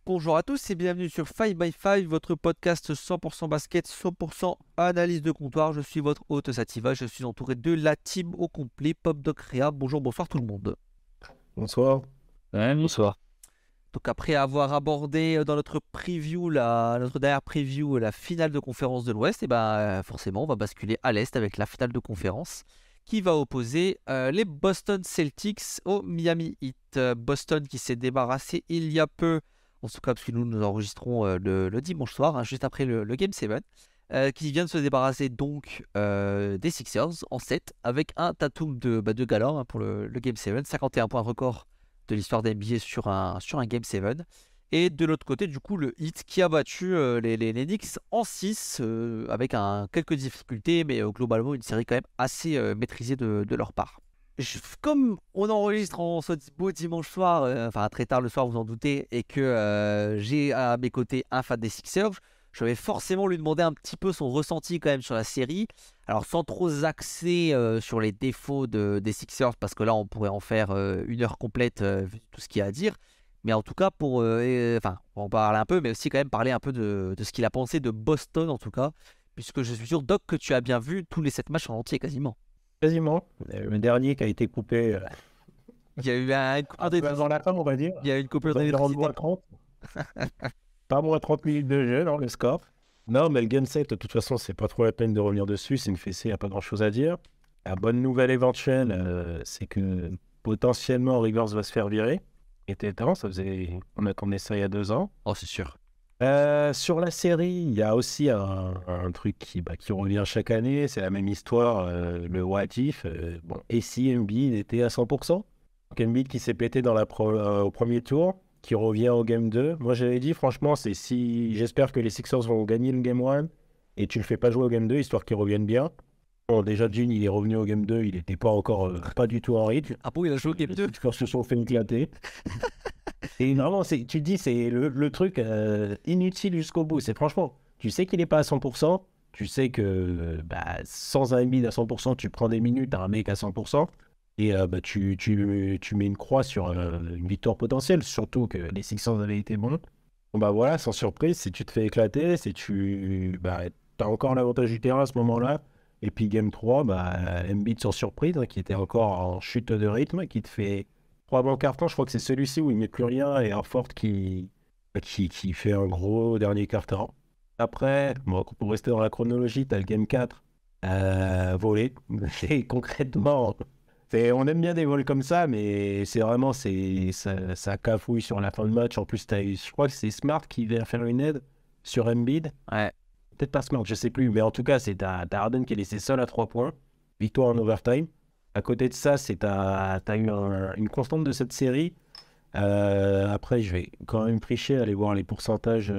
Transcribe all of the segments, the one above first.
Bonjour à tous et bienvenue sur 5x5, votre podcast 100% basket, 100% analyse de comptoir. Je suis votre hôte Sativa, je suis entouré de la team au complet, Pop Doc Réa. Bonjour, bonsoir tout le monde. Bonsoir. Ouais, bonsoir. Donc après avoir abordé dans notre preview, notre dernière preview, la finale de conférence de l'Ouest, et forcément on va basculer à l'Est avec la finale de conférence qui va opposer les Boston Celtics au Miami Heat. Boston qui s'est débarrassé il y a peu, en tout cas parce que nous enregistrons le dimanche soir, hein, juste après le Game 7, qui vient de se débarrasser donc des Sixers en 7 avec un Tatum de galore hein, pour le Game 7, 51 points record de l'histoire d'NBA sur un Game 7. Et de l'autre côté, du coup, le Heat qui a battu les Knicks en 6 avec quelques difficultés, mais globalement une série quand même assez maîtrisée de leur part. Comme on enregistre en ce beau dimanche soir, enfin très tard le soir, vous en doutez, et que j'ai à mes côtés un fan des Sixers, je vais forcément lui demander un petit peu son ressenti quand même sur la série. Alors sans trop axer sur les défauts des Sixers, parce que là on pourrait en faire une heure complète vu tout ce qu'il y a à dire. Mais en tout cas, pour en parler un peu, mais aussi quand même parler un peu de ce qu'il a pensé de Boston en tout cas, puisque je suis sûr, Doc, que tu as bien vu tous les 7 matchs en entier quasiment. Quasiment. Le dernier qui a été coupé Il y a eu une coupure avant la fin, on va dire. Il y a eu une coupure Dans d'électricité. moins 30. Pas moins 30 minutes de jeu, non, le score. Non, mais le game 7, de toute façon, c'est pas trop la peine de revenir dessus. C'est une fessée, il n'y a pas grand-chose à dire. La bonne nouvelle éventuelle, c'est que potentiellement Rivers va se faire virer. Était temps, on attendait ça il y a 2 ans. Oh, c'est sûr. Sur la série, il y a aussi un truc qui revient chaque année, c'est la même histoire, le what if. Et si Embiid était à 100%? Donc Embiid qui s'est pété au premier tour, qui revient au game 2. Moi j'avais dit franchement, j'espère que les Sixers vont gagner le game 1 et tu le fais pas jouer au game 2 histoire qu'ils reviennent bien. Bon, déjà June il est revenu au game 2, il n'était pas encore pas du tout en rythme. Ah bon, il a joué au game 2? Les Sixers se sont fait éclater. Et vraiment, tu te dis, c'est le truc inutile jusqu'au bout. C'est franchement, tu sais qu'il n'est pas à 100%. Tu sais que sans un Embiid à 100%, tu prends des minutes à un mec à 100%. Et tu mets une croix sur une victoire potentielle. Surtout que les Sixers avaient été bons. Bon, voilà, sans surprise, si tu te fais éclater, tu as encore l'avantage du terrain à ce moment-là. Et puis Game 3, Embiid sans surprise, hein, qui était encore en chute de rythme, qui te fait 3 bons cartons. Je crois que c'est celui-ci où il ne met plus rien et Horford qui fait un gros dernier carton. Après, pour rester dans la chronologie, tu as le Game 4 volé. Et concrètement, on aime bien des vols comme ça, mais c'est vraiment ça cafouille sur la fin de match. En plus, je crois que c'est Smart qui vient faire une aide sur Embiid. Ouais. Peut-être pas Smart, je sais plus. Mais en tout cas, t'as Harden qui est laissé seul à 3 points. Victoire en overtime. À côté de ça, t'as eu une constante de cette série. Après, je vais quand même tricher, aller voir les pourcentages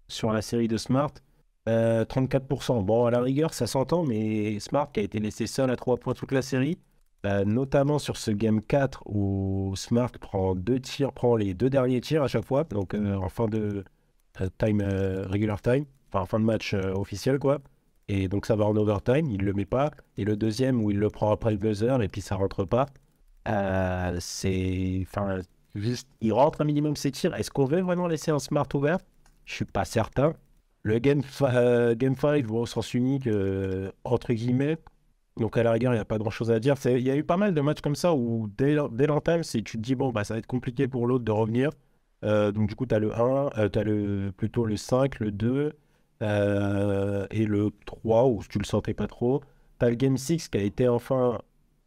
sur la série de Smart. 34%. Bon, à la rigueur, ça s'entend, mais Smart qui a été laissé seul à 3 points toute la série, notamment sur ce Game 4 où Smart prend les 2 derniers tirs à chaque fois, donc en fin de regular time, enfin en fin de match officiel, quoi. Et donc ça va en overtime, il le met pas. Et le deuxième où il le prend après le buzzer et puis ça rentre pas. Juste, il rentre un minimum ses tirs. Est-ce qu'on veut vraiment laisser un Smart ouvert? Je suis pas certain. Le Game 5, au sens unique, entre guillemets. Donc à la rigueur, il n'y a pas grand-chose à dire. Il y a eu pas mal de matchs comme ça où dès l'entame, si tu te dis, ça va être compliqué pour l'autre de revenir. Donc du coup, tu as le 1, tu as plutôt le 5, le 2 et le 3 où tu le sentais pas trop. Tu as le Game 6 qui a été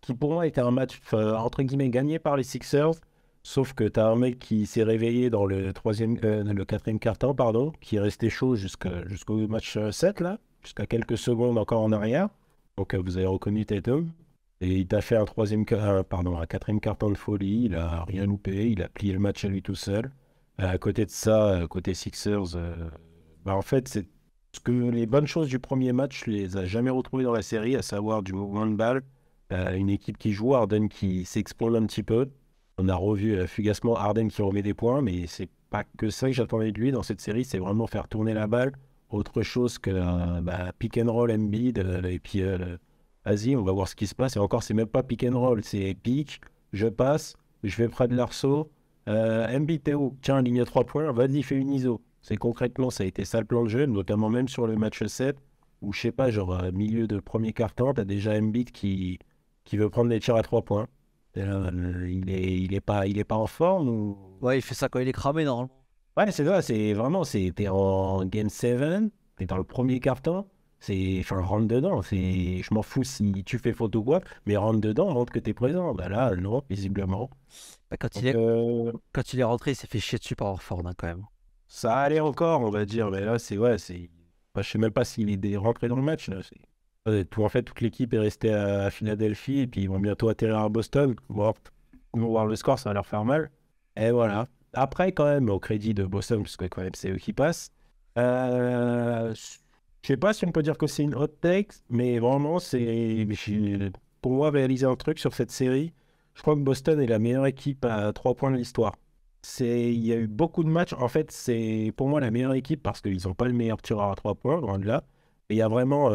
qui pour moi était un match entre guillemets gagné par les Sixers. Sauf que tu as un mec qui s'est réveillé dans le quatrième quart-temps, pardon, qui est resté chaud jusqu'au match 7, là, jusqu'à quelques secondes encore en arrière. Donc vous avez reconnu Tatum. Et il t'a fait un quatrième quart-temps de folie. Il a rien loupé. Il a plié le match à lui tout seul. À côté de ça, côté Sixers, en fait, c'est ce que les bonnes choses du premier match, je les ai jamais retrouvées dans la série, à savoir du mouvement de balle, une équipe qui joue, Harden qui s'explose un petit peu. On a revu fugacement Harden qui remet des points, mais c'est pas que ça que j'attendais de lui dans cette série, c'est vraiment faire tourner la balle. Autre chose que pick and roll Embiid, et puis vas-y, on va voir ce qui se passe. Et encore, c'est même pas pick and roll, c'est pick, je passe, je vais près de l'arceau, Embiid, Théo, tiens, ligne à 3 points, vas-y, fais une ISO. C'est concrètement, ça a été ça le plan de jeu, notamment même sur le match 7, où je sais pas, genre, milieu de premier quart-temps, t'as déjà Embiid qui veut prendre des tirs à 3 points. Et là, il est pas en forme ou... Ouais, il fait ça quand il est cramé, normalement. Ouais, c'est ça, c'est vraiment, t'es en Game 7, t'es dans le premier quart-temps, enfin, rentre dedans, je m'en fous si tu fais faute ou quoi, mais rentre dedans, montre que t'es présent. Bah là, non, visiblement. Bah, quand il Donc, est, quand il est rentré, il s'est fait chier dessus par Horford, hein, quand même. ça allait encore, on va dire, mais là, bah, je sais même pas s'il est rentré dans le match, là. En fait, toute l'équipe est restée à Philadelphie, et puis ils vont bientôt atterrir à Boston. Bon, ils vont voir le score, ça va leur faire mal. Et voilà. Après, quand même, au crédit de Boston, parce que quand même, c'est eux qui passent. Je sais pas si on peut dire que c'est une hot take, mais vraiment, pour moi, réaliser un truc sur cette série, je crois que Boston est la meilleure équipe à 3 points de l'histoire. Il y a eu beaucoup de matchs. En fait, c'est pour moi la meilleure équipe parce qu'ils n'ont pas le meilleur tireur à 3 points, loin de là. Et il y a vraiment,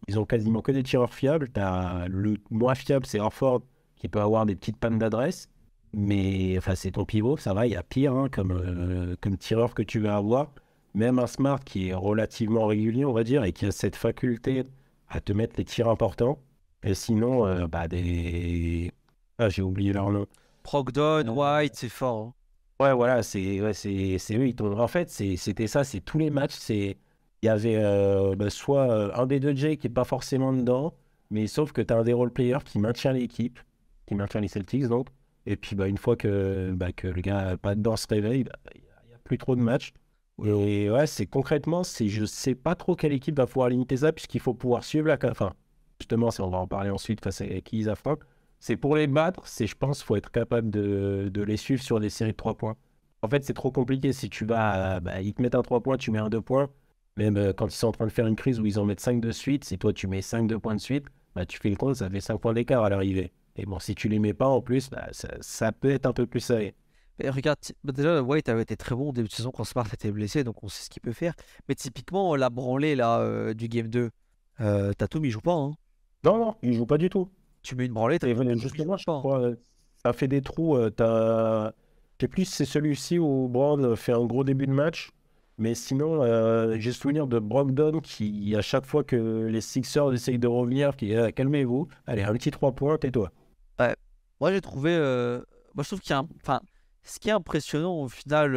ils ont quasiment que des tireurs fiables. Le moins fiable, c'est Horford, qui peut avoir des petites pannes d'adresse. Mais enfin, c'est ton pivot, ça va, il y a pire comme tireur que tu vas avoir. Même un Smart qui est relativement régulier, on va dire, et qui a cette faculté à te mettre les tirs importants. Et sinon, bah des. Ah, j'ai oublié leur nom. Brogdon, White, c'est fort, hein. Ouais, voilà, c'est eux. En fait, c'était ça, c'est tous les matchs. Il y avait bah, soit un des deux Jay qui est pas forcément dedans, mais sauf que tu as un des role-players qui maintient l'équipe, qui maintient les Celtics, donc. Et puis, bah, une fois que le gars pas dedans se réveille, bah, il y a plus trop de matchs. Et ouais, concrètement, je sais pas trop quelle équipe va pouvoir limiter ça, puisqu'il faut pouvoir suivre enfin, justement, si on va en parler ensuite face à qui ils affrontent. C'est pour les battre, je pense, faut être capable de les suivre sur des séries de 3 points. En fait, c'est trop compliqué. Si tu vas, bah, ils te mettent un 3 points, tu mets un 2 points. Même quand ils sont en train de faire une crise où ils en mettent 5 de suite, si toi tu mets 5 2 points de suite, bah, tu fais le compte, ça fait 5 points d'écart à l'arrivée. Et bon, si tu les mets pas en plus, bah, ça peut être un peu plus serré. Mais regarde, bah, déjà, White avait été très bon au début de saison quand Smart était blessé, donc on sait ce qu'il peut faire. Mais typiquement, la branlée là, du Game 2, Tatum, il joue pas, hein. Non, non, ils jouent pas du tout. Tu mets une branlée, Et Tatum, il justement, joue je pas, hein. crois, ça fait des trous. Je sais plus si c'est celui-ci où Brown fait un gros début de match. Mais sinon, j'ai souvenir de Brogdon qui, à chaque fois que les Sixers essayent de revenir, qui est calmez-vous, allez, un petit 3 points, tais-toi. Ouais. Moi, j'ai trouvé. Moi, je trouve qu'il y a enfin, ce qui est impressionnant au final,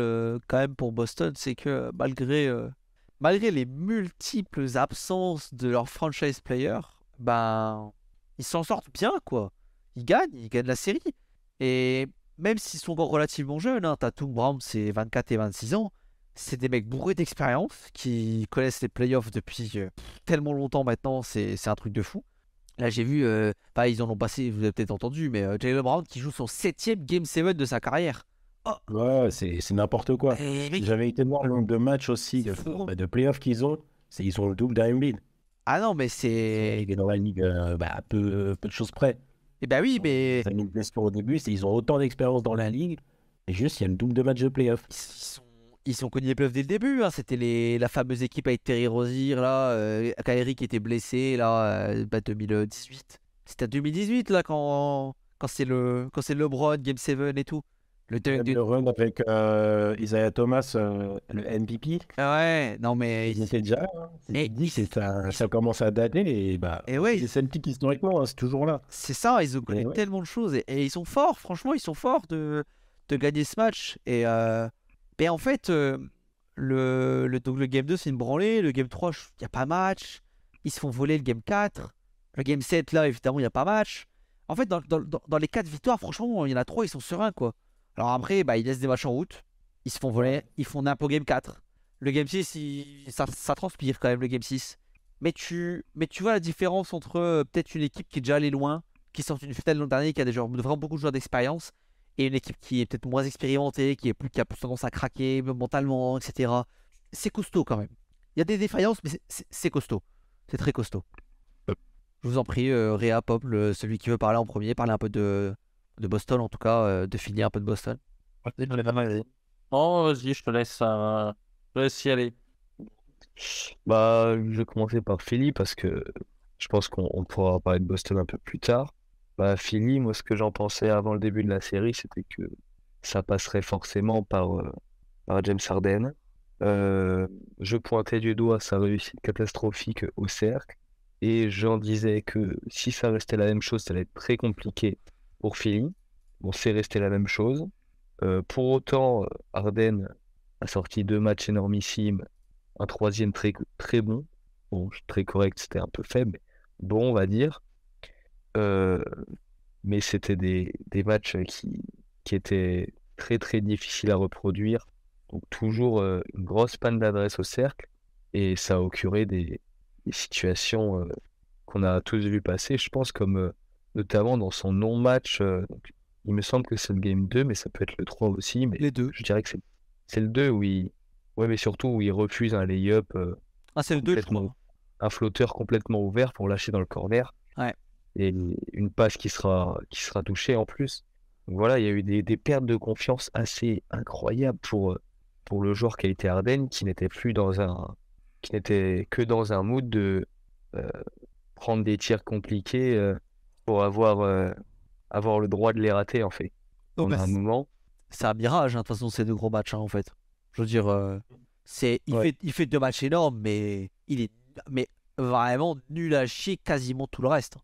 quand même, pour Boston, c'est que malgré les multiples absences de leurs franchise players, ben, ils s'en sortent bien, quoi. Ils gagnent la série. Et même s'ils sont encore relativement jeunes, hein, Tatum, Brown, c'est 24 et 26 ans, c'est des mecs bourrés d'expérience qui connaissent les playoffs depuis tellement longtemps maintenant, c'est un truc de fou. Là, j'ai vu, enfin, ils en ont passé, vous avez peut-être entendu, mais Jaylen Brown qui joue son septième Game 7 de sa carrière. Oh, Ouais, c'est n'importe quoi. mec, J'avais été voir le nombre de matchs aussi, c'est fou. de playoffs qu'ils ont. Ils ont le double d'Embiid. Ah non, mais Il est dans la ligue bah, à peu de choses près. Eh ben oui, mais Ils ont une blessure au début, ils ont autant d'expérience dans la ligue. Et juste, il y a le double de matchs de playoffs. ils sont connus les playoffs dès le début, hein. C'était la fameuse équipe avec Terry Rozier, là, Kyrie qui était blessé, là, 2018. C'était en 2018, là, quand c'est LeBron, Game 7 et tout. Le dunk Même le run avec Isaiah Thomas, le MVP, Ah ouais, non mais... ils étaient déjà là, hein. Et, Tu dis que ça commence à dater et bah, et ouais, c'est Celtic historiquement, hein, c'est toujours là. c'est ça, ils ont connu Et ouais. tellement de choses et ils sont forts, franchement, ils sont forts de gagner ce match. Et en fait, donc le game 2, c'est une branlée. Le game 3, il n'y a pas match. Ils se font voler le game 4. Le game 7, là, évidemment, il n'y a pas match. En fait, dans les 4 victoires, franchement, il y en a 3, ils sont sereins, quoi. Alors après, bah, ils laissent des matchs en route. Ils se font voler. Ils font nimp au game 4. Le game 6, ça transpire quand même, le game 6. Mais tu vois la différence entre peut-être une équipe qui est déjà allée loin, qui sort une finale l'an dernier, qui a vraiment beaucoup de joueurs d'expérience, et une équipe qui est peut-être moins expérimentée, qui a plus tendance à craquer mentalement, etc. C'est costaud quand même. Il y a des défaillances, mais c'est costaud. C'est très costaud. Je vous en prie, Réa, Pop, celui qui veut parler en premier, parler un peu de Boston, en tout cas, de finir un peu de Boston. Vas-y, j'en ai pas mal dit. Oh, vas-y, je te laisse y aller. Bah, je vais commencer par Philly parce que je pense qu'on pourra parler de Boston un peu plus tard. Bah, Philly, moi, ce que j'en pensais avant le début de la série, c'était que ça passerait forcément par James Harden. Je pointais du doigt sa réussite catastrophique au cercle et j'en disais que si ça restait la même chose, ça allait être très compliqué pour Philly. Bon, c'est resté la même chose. Pour autant, Harden a sorti 2 matchs énormissimes, un troisième très, très bon. Bon, très correct, c'était un peu faible, mais bon, on va dire. Euh, mais c'était des matchs qui étaient très très difficiles à reproduire. Donc toujours une grosse panne d'adresse au cercle et ça a occuré des situations qu'on a tous vu passer, je pense, comme notamment dans son non-match. Donc, il me semble que c'est le game 2, mais ça peut être le 3 aussi, mais Les deux. je dirais que c'est le 2 où il... Ouais, mais surtout où il refuse un lay-up Ah, c'est le 2, je complètement... crois. un flotteur complètement ouvert pour lâcher dans le corner Ouais. et une passe qui sera touchée en plus. Donc voilà, il y a eu des pertes de confiance assez incroyables pour le joueur qui a été Harden, qui n'était que dans un mood de euh, prendre des tirs compliqués pour avoir le droit de les rater en fait. Donc, On a un moment. c'est un mirage, hein, de toute façon, ces deux gros matchs, hein, en fait. Je veux dire, Ouais. il fait 2 matchs énormes, mais il est mais vraiment nul à chier quasiment tout le reste.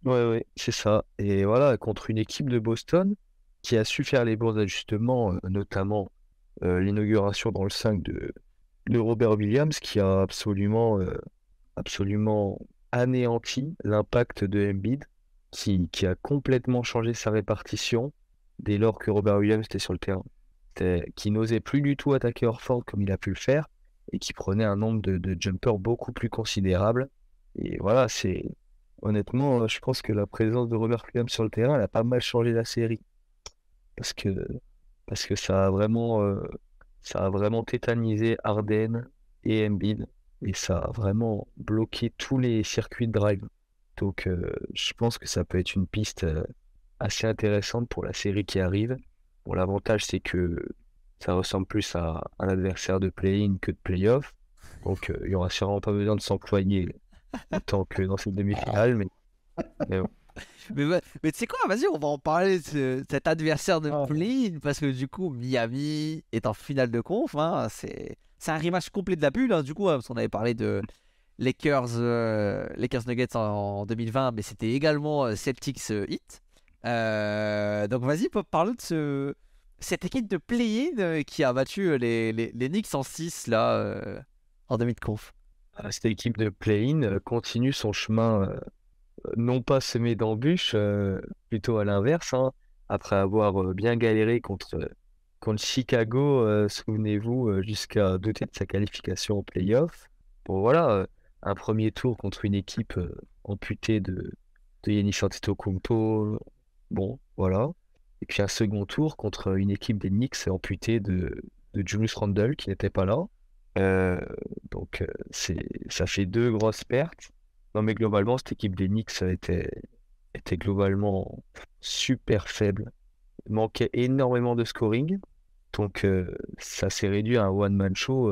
Ouais, ouais, c'est ça. Et voilà, contre une équipe de Boston qui a su faire les bons ajustements, notamment l'inauguration dans le 5 de Robert Williams, qui a absolument anéanti l'impact de Embiid, qui a complètement changé sa répartition dès lors que Robert Williams était sur le terrain. Qui n'osait plus du tout attaquer Horford comme il a pu le faire, et qui prenait un nombre de jumpers beaucoup plus considérable. Et voilà, honnêtement, je pense que la présence de Robert Williams sur le terrain, elle a pas mal changé la série. Parce que, parce que ça a vraiment tétanisé Harden et Embiid. Et ça a vraiment bloqué tous les circuits de drive. Donc, je pense que ça peut être une piste assez intéressante pour la série qui arrive. Bon, l'avantage, c'est que ça ressemble plus à un adversaire de play-in que de play-off. Donc, il n'y aura sûrement pas besoin de s'employer autant que dans cette demi-finale. Mais bon. Mais tu sais quoi, vas-y, on va en parler de cet adversaire de Ah. play parce que du coup, Miami est en finale de conf. Hein, c'est un rematch complet de la bulle, hein, du coup, hein, parce qu'on avait parlé de Lakers Nuggets en 2020, mais c'était également Celtics Heat. Donc vas-y, Pop, parle de cette équipe de play-in qui a battu les Knicks en 6 là, en demi de conf. Cette équipe de play-in continue son chemin, non pas semé d'embûches, plutôt à l'inverse, hein, après avoir bien galéré contre Chicago, souvenez-vous, jusqu'à douter de sa qualification en playoff. Bon, voilà, un premier tour contre une équipe amputée de Giannis Antetokounmpo, bon, voilà. Et puis un second tour contre une équipe des Knicks amputée de Julius Randle qui n'était pas là. Euh, donc, ça fait 2 grosses pertes. Non, mais globalement, cette équipe des Knicks était globalement super faible. Il manquait énormément de scoring. Donc, ça s'est réduit à un one-man show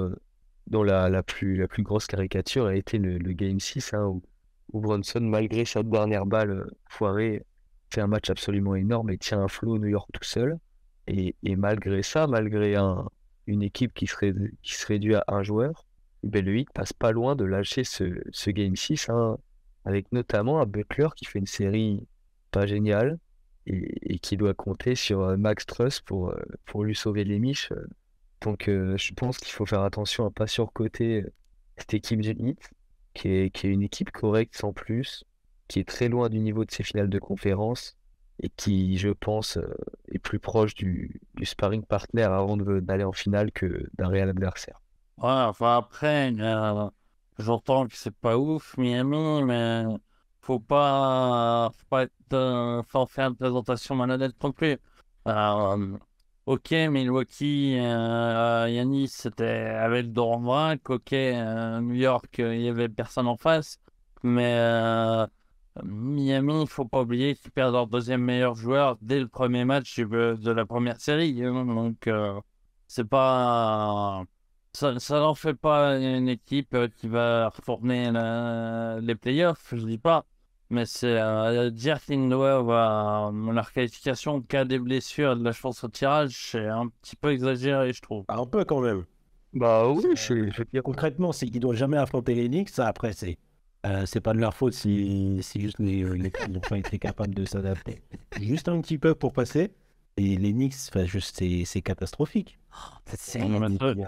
dont la plus grosse caricature a été le Game 6, hein, où Brunson, malgré sa dernière balle foirée, fait un match absolument énorme et tient un flow New York tout seul. Et malgré ça, malgré une équipe qui se réduit à un joueur, ben le Heat passe pas loin de lâcher ce Game 6, hein, avec notamment un Butler qui fait une série pas géniale et qui doit compter sur Max Truss pour lui sauver les miches. Donc je pense qu'il faut faire attention à pas surcoter cette équipe du Heat, qui est une équipe correcte sans plus, qui est très loin du niveau de ses finales de conférence et qui, je pense, est plus proche du sparring partner avant d'aller en finale que d'un réel adversaire. Ouais, enfin après, j'entends que c'est pas ouf, Miami, mais faut pas être, faut faire une présentation malhonnête non plus. Ok, Milwaukee, Giannis, c'était avec le dos en vrac. Ok, New York, il y avait personne en face. Mais Miami, il faut pas oublier qu'ils perdent leur deuxième meilleur joueur dès le premier match de la première série, hein. Donc, c'est pas. Ça n'en fait pas une équipe qui va retourner les playoffs, je dis pas. Mais c'est dire qu'ils doivent leur qualification en cas des blessures et de la chance au tirage, c'est un petit peu exagéré, je trouve. Un peu quand même. Bah oui, je veux dire. Concrètement, c'est qu'ils ne doivent jamais affronter les Knicks. Ça, après, c'est pas de leur faute si juste les clubs n'ont pas été capables de s'adapter. Juste un petit peu pour passer. Et les Knicks, c'est catastrophique. Cette Ouais, série, mais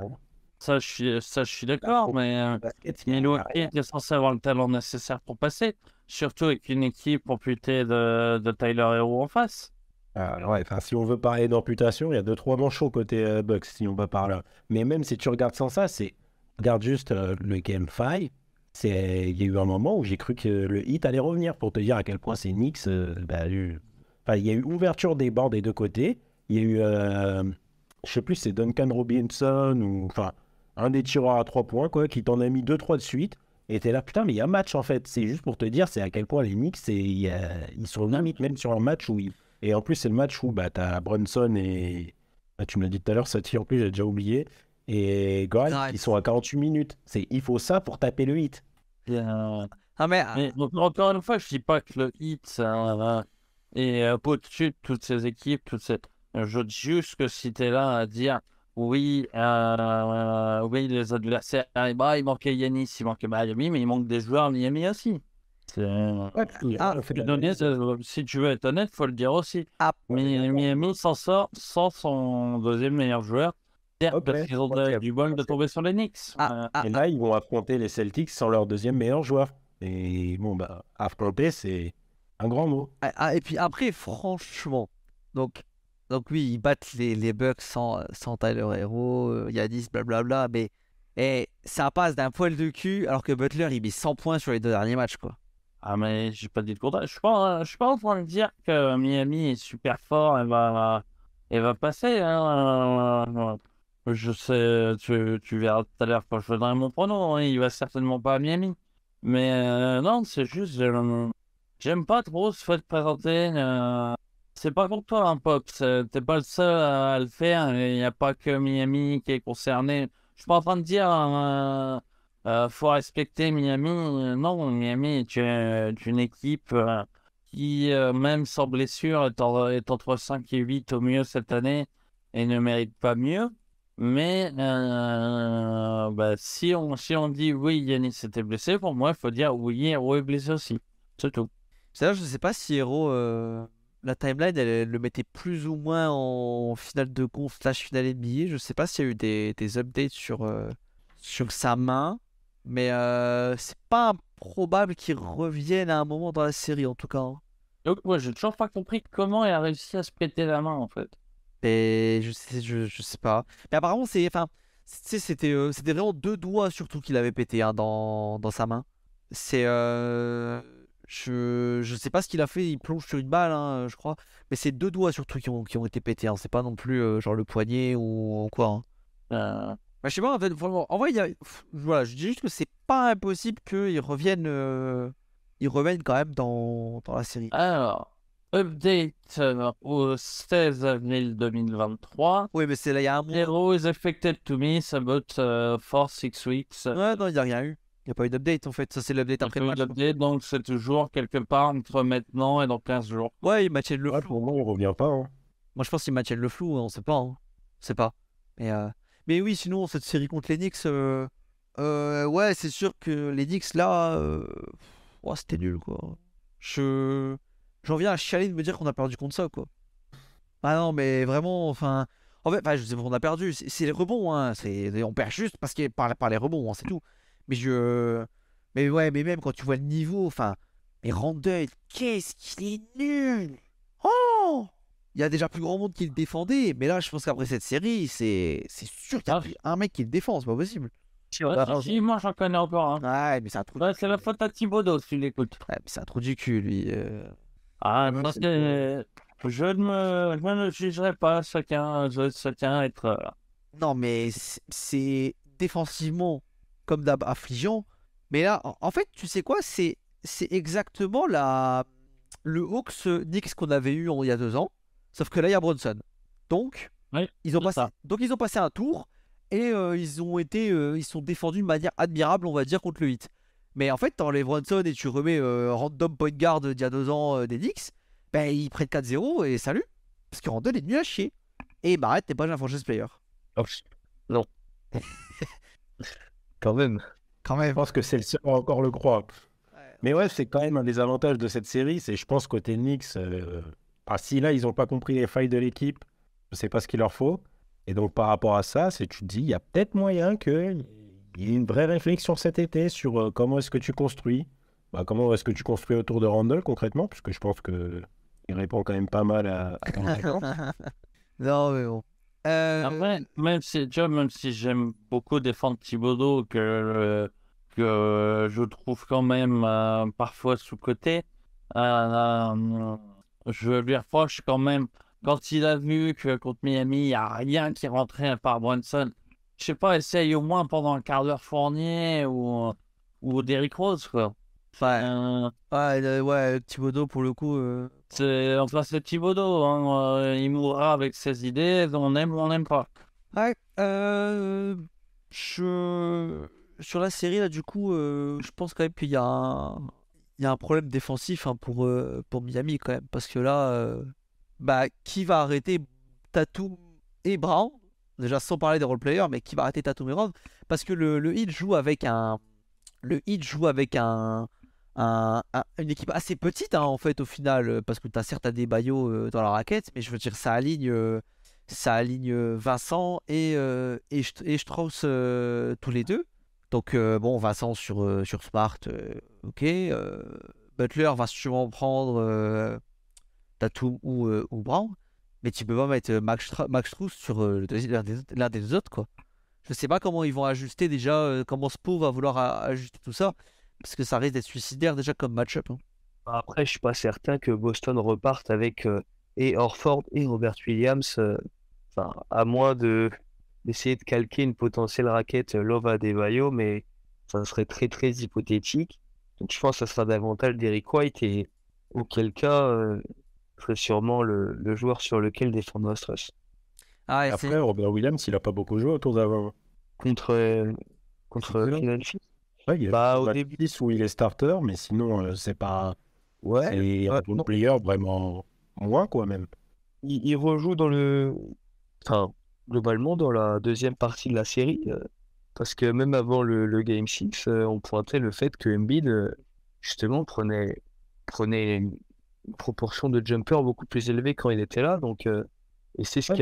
ça, je suis d'accord, mais Basket, Milwaukee était censé avoir le talent nécessaire pour passer, surtout avec une équipe amputée de Tyler Hero en face. Ouais, enfin, si on veut parler d'amputation, il y a 2-3 manchots côté Bucks, si on va par là. Mais même si tu regardes sans ça, regarde juste le Game 5. Il y a eu un moment où j'ai cru que le hit allait revenir pour te dire à quel point c'est Knicks. Enfin, il y a eu ouverture des bords des deux côtés. Il y a eu, je sais plus, c'est Duncan Robinson ou enfin un des tireurs à 3 points quoi, qui t'en a mis 2-3 de suite. Et t'es là, putain, mais il y a match en fait. C'est juste pour te dire, c'est à quel point les Knicks, ils sont limites même sur un match où et en plus, c'est le match où bah, tu as Brunson et. Tu me l'as dit tout à l'heure, Saty en plus, j'ai déjà oublié. Et Goran, Grimes. ils sont à 48 minutes. Il faut ça pour taper le hit. Ah, mais Mais encore une fois, je dis pas que le Heat est au-dessus de toutes ces équipes, je dis juste que si tu es là à dire oui, oui, les adversaires, bah, il manquait Yanis, il manquait Miami, mais il manque des joueurs Miami aussi. Ah, on fait de la Honnête, si tu veux être honnête, faut le dire aussi. ah, Mais Miami s'en sort sans son deuxième meilleur joueur. Certes, Ok, parce qu'ils ont ok. du bol de tomber sur les Knicks. Et là, ils vont affronter les Celtics sans leur deuxième meilleur joueur. Et bon, bah, affronter, c'est un grand mot. et puis après, franchement, donc oui, ils battent les Bucks sans Tyler Hero, Giannis, blablabla, mais ça passe d'un poil de cul alors que Butler, il met 100 points sur les 2 derniers matchs, quoi. Ah, mais j'ai pas dit le contraire. Je suis pas en train de dire que Miami est super fort et va passer. Je sais, tu verras tout à l'heure quand je donnerai mon pronom. Il va certainement pas à Miami. Mais non, c'est juste, j'aime pas trop se faire présenter. C'est pas pour toi, hein, Pop. T'es pas le seul à le faire. Il n'y a pas que Miami qui est concerné. Je suis pas en train de dire. Faut respecter Miami. Non, Miami est une équipe qui, même sans blessure, est entre 5 et 8 au mieux cette année et ne mérite pas mieux. Mais bah, si on dit oui, Yannis était blessé, pour moi, il faut dire oui, Hero est blessé aussi. C'est tout. C'est là, je sais pas si Hero, la timeline, elle le mettait plus ou moins en finale de conf / finale NBA. Je sais pas s'il y a eu des updates sur sa main. Mais c'est pas improbable qu'il revienne à un moment dans la série, en tout cas, hein. Donc, moi, j'ai toujours pas compris comment il a réussi à se péter la main, en fait. Et je sais pas. Mais apparemment, c'était vraiment 2 doigts surtout qu'il avait pété, hein, dans sa main. Je sais pas ce qu'il a fait, il plonge sur une balle, hein, je crois. Mais c'est 2 doigts surtout qui ont été pétés, hein. C'est pas non plus genre le poignet ou quoi, hein. Bah, je sais pas, en fait, vraiment, en vrai, voilà, je dis juste que c'est pas impossible qu'ils reviennent, ils reviennent quand même dans la série. Alors, update au 16 avril 2023. Oui, mais c'est là, il y a un mois. Hero is affected to miss about 4-6 weeks. Ouais, non, il n'y a rien eu. Il n'y a pas eu d'update en fait. Ça, c'est l'update après le match. L'update, donc c'est toujours quelque part entre maintenant et dans 15 jours. Ouais, ils maintiennent le Ouais, flou. pour moi, il revient pas. Hein. Moi, je pense qu'ils maintiennent le flou, hein, on sait pas, hein. On sait pas. Mais oui, sinon, cette série contre les Knicks, ouais, c'est sûr que les Knicks, là, ouais, c'était nul, quoi. J'en viens à chialer de me dire qu'on a perdu contre ça, quoi. Ah non, mais vraiment, enfin... En fait, je sais pas, on a perdu. C'est les rebonds, hein. On perd juste parce que par les rebonds, hein, c'est tout. Mais ouais, mais même quand tu vois le niveau, enfin... Mais Randle, qu'est-ce qu'il est nul! Oh! Il y a déjà plus grand monde qui le défendait, mais là, je pense qu'après cette série, c'est sûr qu'il y a plus un mec qui le défend, c'est pas possible. Si, moi j'en connais encore. Hein. Ouais, mais c'est un trou Ouais, c'est la faute à Thibodeau si tu l'écoutes. Ouais, mais c'est un trou du cul, lui. Parce que je ne jugerai pas chacun être. Non, mais c'est défensivement comme d'hab affligeant. Mais là, en fait, tu sais quoi? C'est exactement le Hawks Knicks qu'on avait eu il y a 2 ans. Sauf que là, il y a Brunson. Donc, Oui, ils ont passé un tour et ils sont défendus de manière admirable, on va dire, contre le Heat. Mais en fait, t'enlèves Brunson et tu remets random point guard d'il y a 2 ans des Knicks, ben ils prennent 4-0 et salut. Parce que Randle est nul à chier. Et Barrett t'es pas un franchise player. Oh, non. Quand même. Quand Je même. pense que c'est le seul à encore le croire. Mais ouais, c'est quand même un des avantages de cette série. C'est, je pense, côté Knicks, si là, ils n'ont pas compris les failles de l'équipe, je sais pas ce qu'il leur faut. Et donc, par rapport à ça, tu te dis, il y a peut-être moyen qu'il y ait une vraie réflexion cet été sur comment est-ce que tu construis. Comment est-ce que tu construis autour de Randle, concrètement, puisque je pense qu'il répond quand même pas mal à ton attente. Non, mais bon. Après, même si j'aime beaucoup défendre Thibodeau, que je trouve quand même parfois sous-coté, je lui reproche quand même, quand il a vu que contre Miami, il n'y a rien qui rentrait à part Brunson, je sais pas, essaye au moins pendant un quart d'heure Fournier ou Derrick Rose, quoi. Ouais. Ouais, Thibodeau, pour le coup. C'est Thibodeau, hein, il mourra avec ses idées, on aime ou on n'aime pas. Ouais. Sur la série, là, du coup, je pense quand même qu'il y a un problème défensif hein, pour Miami, quand même. Parce que là, qui va arrêter Tatum et Brown? Déjà, sans parler des role-players, mais qui va arrêter Tatum et Brown? Parce que le Heat joue avec une équipe assez petite en fait au final parce que tu as certes Adebayo dans la raquette mais je veux dire ça aligne Vincent et Strauss tous les deux donc bon Vincent sur Smart ok Butler va sûrement prendre Tatum ou Brown mais tu peux pas mettre Max Strauss sur l'un des deux autres quoi. Je sais pas comment ils vont ajuster déjà comment Spo va vouloir ajuster tout ça parce que ça risque d'être suicidaire déjà comme match-up. Hein. Après, je suis pas certain que Boston reparte avec et Horford et Robert Williams, à moins d'essayer de calquer une potentielle raquette Love Adebayo, mais ça serait très très hypothétique. Donc je pense que ça sera davantage d'Eric White et auquel cas, ce serait sûrement le joueur sur lequel défendre Strauss. Ah, et Après, Robert Williams, il a pas beaucoup joué autour d'avant. Contre Philadelphie. Philadelphie. Ouais, il Bah, a au au début. début où il est starter, mais sinon, c'est pas. Ouais, C'est un non, player vraiment moins, quoi, même. il rejoue enfin, globalement dans la deuxième partie de la série, parce que même avant le Game 6, on pointait le fait que Embiid, justement, prenait une proportion de jumper beaucoup plus élevée quand il était là, donc, et c'est Ouais,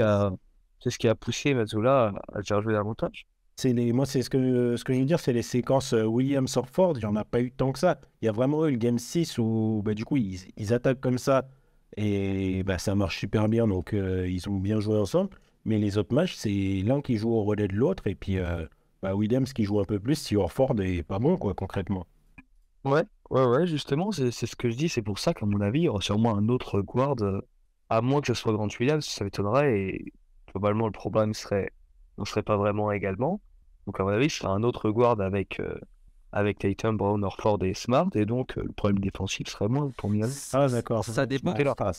ce qui a poussé Mazzola à faire jouer davantage. moi, c'est ce que je veux dire, c'est les séquences Williams-Orford, il n'y en a pas eu tant que ça. Il y a vraiment eu le Game 6 où, du coup, ils attaquent comme ça et ça marche super bien, donc ils ont bien joué ensemble. Mais les autres matchs, c'est l'un qui joue au relais de l'autre et puis Williams qui joue un peu plus si Orford est pas bon, quoi, concrètement. Ouais, justement, c'est ce que je dis, c'est pour ça qu'à mon avis, il y aura sûrement un autre guard, à moins que ce soit Grant Williams, ça m'étonnerait, et globalement, le problème ne serait pas vraiment également. Donc, à mon avis, ce sera un autre guard avec Tatum, Brown, Horford et Smart, et donc le problème défensif serait moins pour Miami. Ah, d'accord. Ça dépend.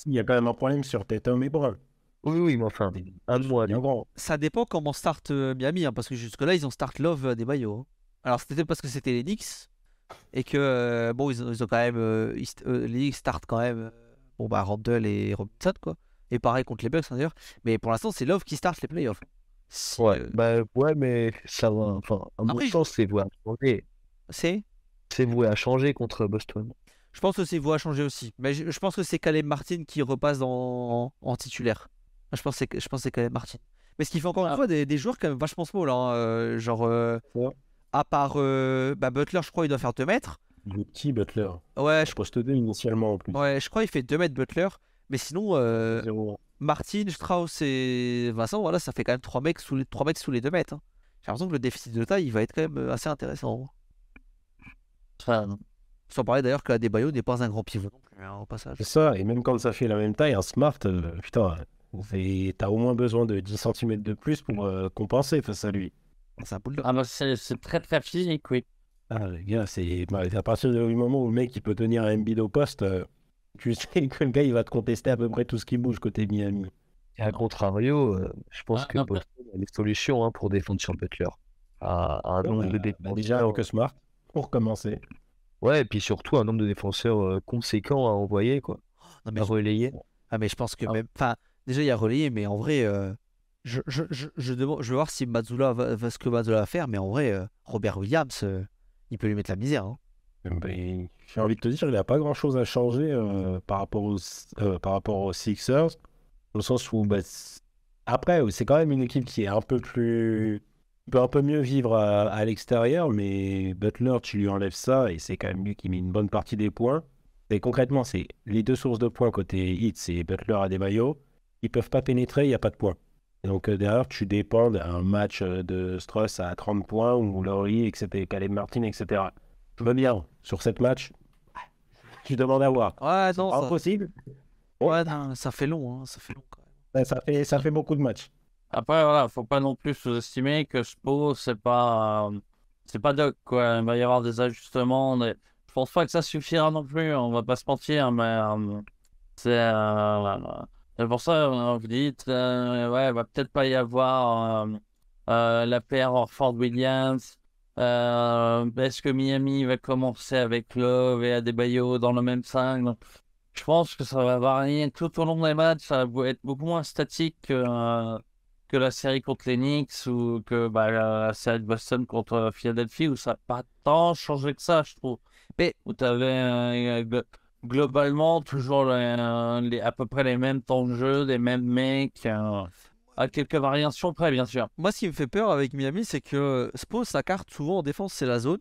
Il y a quand même un problème sur Tatum et Brown. Oui, mais enfin, un de moins. Bien grand. Ça dépend comment start Miami, hein, parce que jusque-là, ils ont start Love Adebayo. Hein. Alors, c'était parce que c'était les Knicks, et que, bon, ils ont quand même. Les Knicks start quand même. Randle et Robinson, quoi. Et pareil contre les Bucks, hein, d'ailleurs. Mais pour l'instant, c'est Love qui start les playoffs. Ouais, mais ça va. Enfin, à mon Après, sens, c'est voué à changer. c'est. C'est voué à changer contre Boston. Je pense que c'est voie à changer aussi. Mais je pense que c'est Caleb Martin qui repasse en titulaire. Je pense que c'est Caleb Martin. Mais ce qui fait encore une fois des joueurs quand même vachement small. Hein, Ouais. à part Butler, je crois il doit faire 2 mètres. Il est petit, Butler. Ouais, Poste 2 initialement en plus. je crois il fait 2 mètres Butler. Mais sinon, Zéro. Martin, Strauss et Vincent, voilà, ça fait quand même 3 mecs sous les 2 mètres. Hein. J'ai l'impression que le déficit de taille, il va être quand même assez intéressant. Enfin, Sans parler d'ailleurs que Adebayo n'est pas un grand pivot non plus, hein, au passage. C'est ça, et même quand ça fait la même taille, un Smart, putain, t'as au moins besoin de 10 cm de plus pour compenser face à lui. C'est un bulldog. c'est très très physique, oui. Ah, les gars, c'est à partir du moment où le mec il peut tenir un Embiid au poste, tu sais que le gars il va te contester à peu près tout ce qui bouge côté Miami. Et à contrario, je pense que non, Boston a des solutions pour défendre sur Butler. À un nombre de défenseurs. Déjà avec Smart, pour commencer. Ouais, et puis surtout un nombre de défenseurs conséquent à envoyer, quoi, Non, à relayer. mais je pense que Ah. même. Enfin, déjà, il y a relayé, mais en vrai, je vais voir si Mazzola va ce que Mazzola va faire, mais en vrai, Robert Williams, il peut lui mettre la misère, hein. Ben, j'ai envie de te dire, il n'y a pas grand-chose à changer par rapport aux Sixers, dans le sens où, après, c'est quand même une équipe qui est un peu plus, qui peut un peu mieux vivre à l'extérieur, mais Butler, tu lui enlèves ça, et c'est quand même lui qui met une bonne partie des points. Et concrètement, c'est les deux sources de points côté Heat, c'est Butler à Adebayo. Ils peuvent pas pénétrer, il n'y a pas de points. Et donc derrière, tu dépends d'un match de Struss à 30 points, ou Laurie, etc., Caleb Martin, etc. Je veux bien, sur cette match, tu demandes à voir. Ouais, C'est non, pas ça, impossible. ouais, non, ça fait long, hein, ça fait long quand même. Ça fait beaucoup de matchs. Après, voilà, faut pas non plus sous-estimer que Spo, c'est pas Doc, quoi. Il va y avoir des ajustements. Je pense pas que ça suffira non plus, on va pas se mentir, mais c'est pour ça, vous dites, ouais, il va peut-être pas y avoir la paire Orford-Williams. Est-ce que Miami va commencer avec Love et Adebayo dans le même 5? Donc, je pense que ça va varier tout au long des matchs. Ça va être beaucoup moins statique que la série contre les Knicks ou que la série de Boston contre Philadelphie, où ça n'a pas tant changé que ça, je trouve. Mais Où tu avais globalement toujours à peu près les mêmes temps de jeu, les mêmes mecs, à quelques variations près, bien sûr. moi, ce qui me fait peur avec Miami, c'est que Spo, sa carte, souvent en défense, c'est la zone,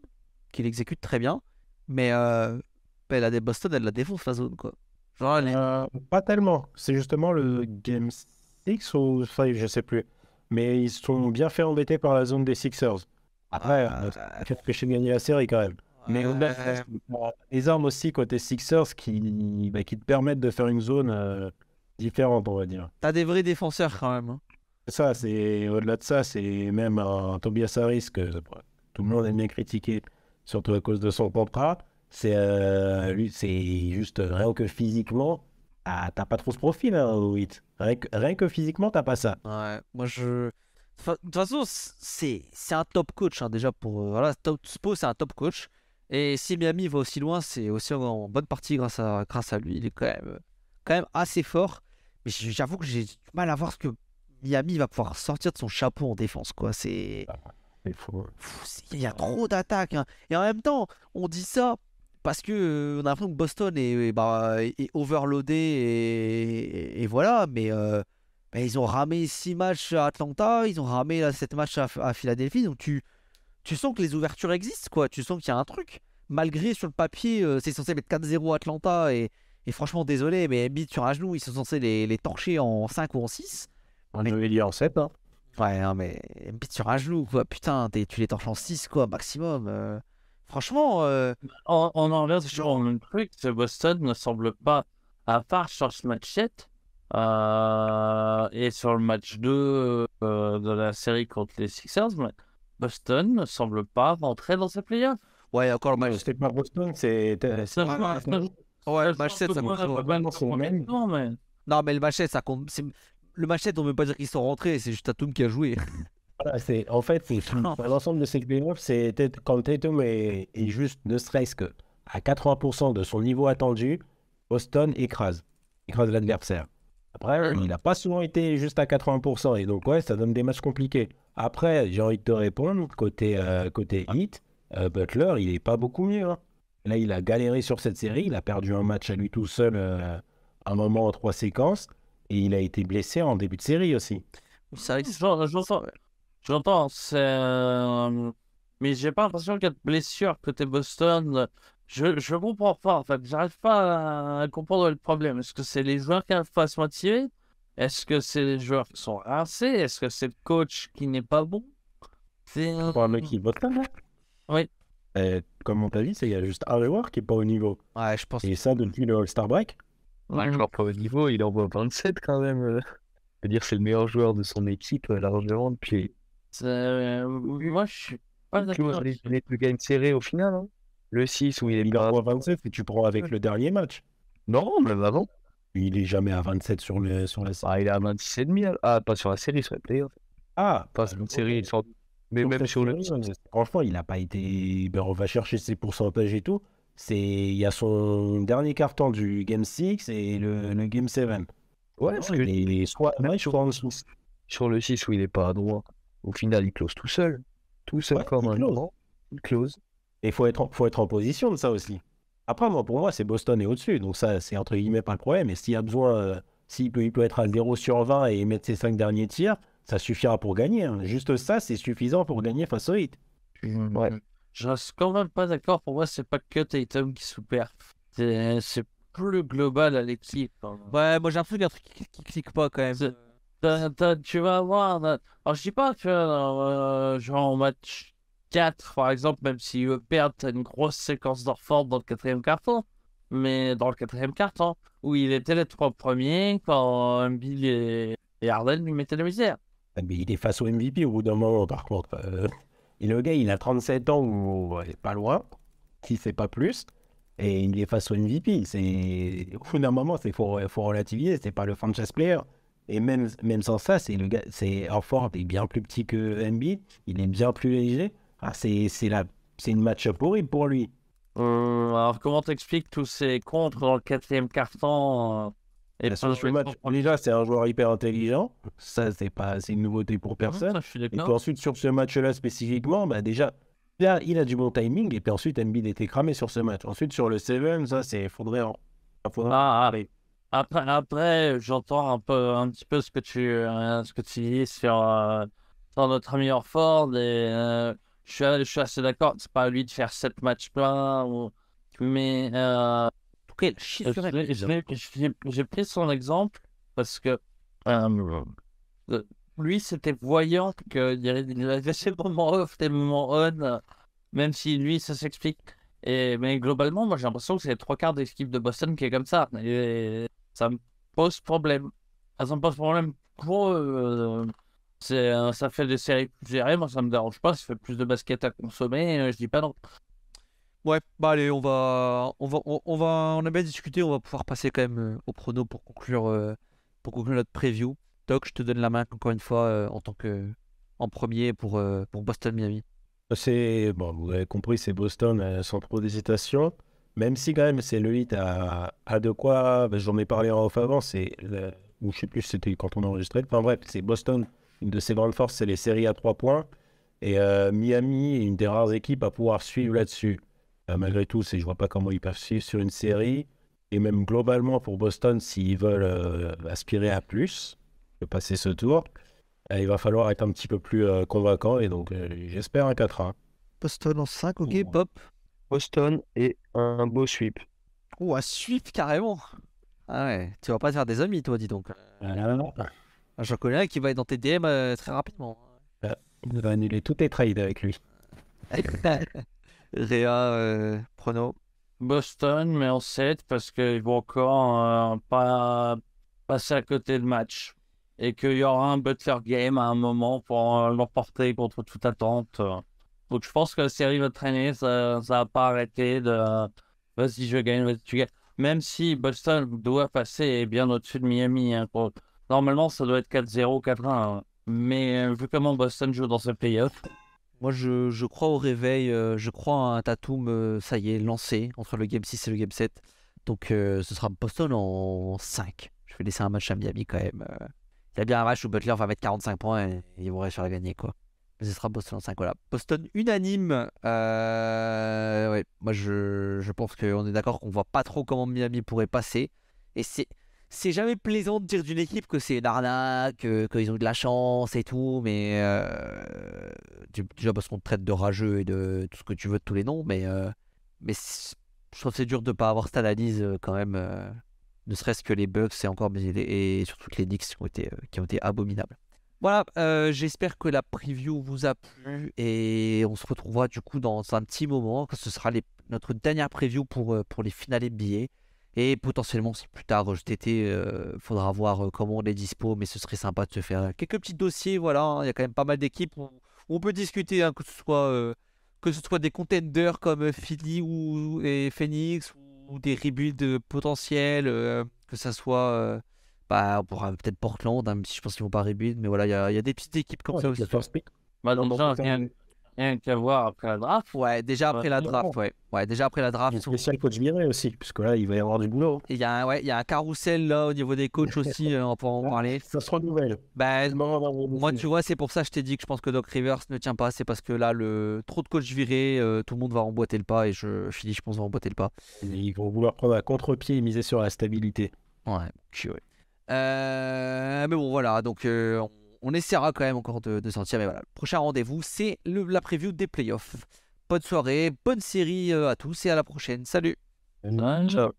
qu'il exécute très bien, mais elle a des Boston, elle la défonce la zone, quoi. Genre, Pas tellement. C'est justement le Game 6 ou 5, je sais plus. Mais ils se sont bien fait embêter par la zone des Sixers. Après, ça fait pécher de gagner la série quand même. Mais au-delà de ça, les armes aussi côté Sixers qui te permettent de faire une zone différente, on va dire. t'as des vrais défenseurs quand même, hein. Ça, c'est au-delà de ça, c'est même un Tobias Harris que tout le monde aime bien critiquer, surtout à cause de son contrat. Lui, c'est juste rien que physiquement, t'as pas trop ce profil, hein, au Heat. Rien que physiquement, t'as pas ça. Ouais, moi je. De toute façon, c'est un top coach, hein, déjà pour. Voilà, Spo, c'est un top coach. Et si Miami va aussi loin, c'est aussi en bonne partie grâce à lui. Il est quand même assez fort. Mais j'avoue que j'ai du mal à voir ce que Miami va pouvoir sortir de son chapeau en défense, quoi. Il faut... Il y a trop d'attaques, hein. Et en même temps, on dit ça parce que on a l'impression que Boston est overloadé et voilà. Mais ils ont ramé 6 matchs à Atlanta, ils ont ramé là, 7 matchs à Philadelphie. Donc tu sens que les ouvertures existent, quoi. Tu sens qu'il y a un truc. Malgré sur le papier, c'est censé mettre 4-0 à Atlanta. Et franchement, désolé, mais Embiid sur un genou, ils sont censés les torcher en 5 ou en 6. On devait dire en 7, hein. Ouais, non, mais Embiid sur un genou, quoi. Putain, tu les torches en 6, quoi, maximum. Franchement, On en revient sur le même truc, que Boston ne semble pas, à part sur ce match-7, et sur le match 2 de la série contre les Sixers, mais Boston ne semble pas rentrer dans ces playoffs. ouais, encore le match. C'était pas Boston, c'était... Ouais, le match 7, ça compte. Non, mais Non, mais le match 7, ça compte. Le match 7, on ne veut pas dire qu'ils sont rentrés, c'est juste Tatum qui a joué. Voilà, en fait, c'est l'ensemble de ces playoffs, c'est quand Tatum est juste, ne serait-ce que à 80% de son niveau attendu, Boston écrase l'adversaire. Après, il n'a pas souvent été juste à 80%, et donc ouais, ça donne des matchs compliqués. Après, j'ai envie de te répondre, côté Heat, Butler, il est pas beaucoup mieux, hein. Là, il a galéré sur cette série, il a perdu un match à lui tout seul, un moment en 3 séquences, et il a été blessé en début de série aussi. C'est vrai que j'entends, mais j'ai pas l'impression qu'il y a de blessure côté Boston. Je comprends pas, en fait. J'arrive pas à comprendre le problème. Est-ce que c'est les joueurs qui n'arrivent pas à se motiver? Est-ce que c'est les joueurs qui sont rincés? Est-ce que c'est le coach qui n'est pas bon? C'est Pour un mec qui vote là, là. Oui. Comme on t'a dit, il y a juste un joueur qui est pas au niveau. ouais, je pense. Et ça, depuis le All-Star Break. Genre pas au niveau, il envoie 27 quand même. Je veux dire, c'est le meilleur joueur de son équipe largement depuis. Moi, je suis pas d'accord. Les deux games serrés au final, hein. Le 6 où il est Il pas. envoie 27 et tu prends avec le dernier match. Non, même avant. Il est jamais à 27 sur la série. Ah, il est à 26,5. Ah, pas sur la série, sur les playoffs. Ah, Pas sur une série, il sort. Mais même cette sur le. série, franchement, il n'a pas été. Ben, on va chercher ses pourcentages et tout. il y a son dernier carton du Game 6 et le Game 7. Ouais, parce que Il est soit même match, soit en dessous. sur le 6 où il est pas à droit, au final, il close tout seul. Tout seul Ouais, comme il un close. grand. Il close. Et il faut être en position de ça aussi. Après, pour moi, c'est Boston est au-dessus. Donc ça, c'est entre guillemets pas le problème. Et s'il y a besoin, il peut être à 0/20 et mettre ses 5 derniers tirs, ça suffira pour gagner, hein. Juste ça, c'est suffisant pour gagner face au Heat. Ouais. Je reste quand même pas d'accord. Pour moi, c'est pas que Tatum qui sous-perf. C'est plus global à l'équipe, hein. Ouais, moi j'ai l'impression qu'il y a un truc qui clique pas quand même. C'est- Tu vas avoir. Alors, je dis pas que, genre, en match 4, par exemple, même s'ils perdent, t'as une grosse séquence d'Orford dans le quatrième carton. Mais dans le quatrième carton, où il était les 3 premiers, quand Embiid et Harden lui mettaient la misère. Ah, mais il est face au MVP au bout d'un moment, par contre. Et le gars, il a 37 ans ou pas loin, si c'est pas plus. Et il est face au MVP. Au bout d'un moment, faut relativiser. C'est pas le franchise player. Et même sans ça, c'est le gars, Horford est bien plus petit que Embiid. Il est bien plus léger. Ah, c'est une match-up horrible pour lui. Alors, comment t'expliques tous ces contres dans le quatrième carton et Bien pas sûr, ce match, déjà, c'est un joueur hyper intelligent. Ça, c'est une nouveauté pour personne. Ça, je suis Et puis d'accord. ensuite, sur ce match-là spécifiquement, bah déjà, là, il a du bon timing. Et puis ensuite, Embiid était cramé sur ce match. Ensuite, sur le 7, ça, faudrait. Ah, allez. Après, j'entends un petit peu ce que tu dis sur notre ami Orford et je suis assez d'accord. C'est pas à lui de faire 7 matchs pleins, mais En tout cas, il chie sur Embiid. j'ai pris son exemple parce que euh, lui, c'était voyant qu'il avait ses moments off, des moments on, même si lui, ça s'explique. Mais globalement, moi, j'ai l'impression que c'est les 3 quarts de l'équipe de Boston qui est comme ça. Et ça me pose problème. Ça me pose problème pour eux. Ça fait des séries plus gérées. Moi, ça me dérange pas. Ça fait plus de basket à consommer. Je dis pas non. Ouais, bah allez, on a bien discuté, on va pouvoir passer quand même au prono pour conclure notre preview. Doc, je te donne la main encore une fois en premier pour Boston Miami. Bon, vous avez compris, c'est Boston sans trop d'hésitation. Même si quand même, c'est le Heat à de quoi. Ben, j'en ai parlé en off avant. Ou je sais plus, c'était quand on a enregistré. Enfin bref, c'est Boston. Une de ses grandes forces, c'est les séries à 3 points. Et Miami est une des rares équipes à pouvoir suivre là-dessus. Malgré tout, je vois pas comment ils peuvent suivre sur une série. Et même globalement pour Boston, s'ils veulent aspirer à plus, de passer ce tour, il va falloir être un petit peu plus convaincant. Et donc, j'espère un 4-1. Boston en 5, ok, Ouais. Pop. Boston et un beau sweep. Oh, à suivre carrément. Ah ouais, tu vas pas te faire des amis, toi, dis donc. J'en connais un qui va être dans tes DM très rapidement. Il va annuler tous tes trades avec lui. Réa, prono. Boston, mais en 7 parce qu'ils vont encore pas passer à côté de match. Et qu'il y aura un Butler game à un moment pour l'emporter contre toute attente. Donc je pense que la série va traîner, ça va pas arrêter de vas-y je gagne, vas-y tu gagnes. Même si Boston doit passer bien au-dessus de Miami, hein, normalement ça doit être 4-0, 4-1. Hein. Mais vu comment Boston joue dans ce playoff, Moi, je crois au réveil. Je crois à un Tatum, ça y est, lancé entre le Game 6 et le Game 7. Donc, ce sera Boston en 5. Je vais laisser un match à Miami quand même. Il y a bien un match où Butler va mettre 45 points et ils vont réussir à gagner, quoi. Mais ce sera Boston en 5, voilà. Boston unanime. Ouais, moi, je pense qu'on est d'accord qu'on voit pas trop comment Miami pourrait passer. Et c'est jamais plaisant de dire d'une équipe que c'est une arnaque, qu'ils ont eu de la chance et tout, mais déjà parce qu'on te traite de rageux et de tout ce que tu veux de tous les noms, je trouve que c'est dur de pas avoir cette analyse quand même, ne serait-ce que les Bucks et surtout que les Knicks qui ont été abominables. Voilà, j'espère que la preview vous a plu et on se retrouvera du coup dans un petit moment, quand ce sera notre dernière preview pour les finales NBA. Et potentiellement, si plus tard, cet été, faudra voir comment on est dispo, mais ce serait sympa de se faire quelques petits dossiers. Voilà, hein. Il y a quand même pas mal d'équipes où on peut discuter, hein, que ce soit des contenders comme Philly et Phoenix ou des rebuilds potentiels, que ça soit, on pourra peut-être Portland, hein, même si je pense qu'ils vont pas rebuild, mais voilà, il y a des petites équipes comme ça aussi. bah, Non, déjà, putain. rien qu'à voir après la draft. Ouais, déjà après la Ouais. draft, ouais. Ouais, déjà après la draft, Une spéciale coach viré aussi, parce que là, il va y avoir du boulot. il y a un carrousel là au niveau des coachs aussi, on pourra en parler. Ça se renouvelle. Bah, Non, moi, tu vois, c'est pour ça que je t'ai dit que je pense que Doc Rivers ne tient pas. C'est parce que là, trop de coachs virés, tout le monde va emboîter le pas et Philly, je pense, va emboîter le pas. Ils vont vouloir prendre un contre-pied et miser sur la stabilité. Ouais, ouais. Mais bon, voilà. Donc, on essaiera quand même encore de sortir. Mais voilà, le prochain rendez-vous, c'est la preview des playoffs. Bonne soirée, bonne série à tous et à la prochaine. Salut! Ouais, ciao.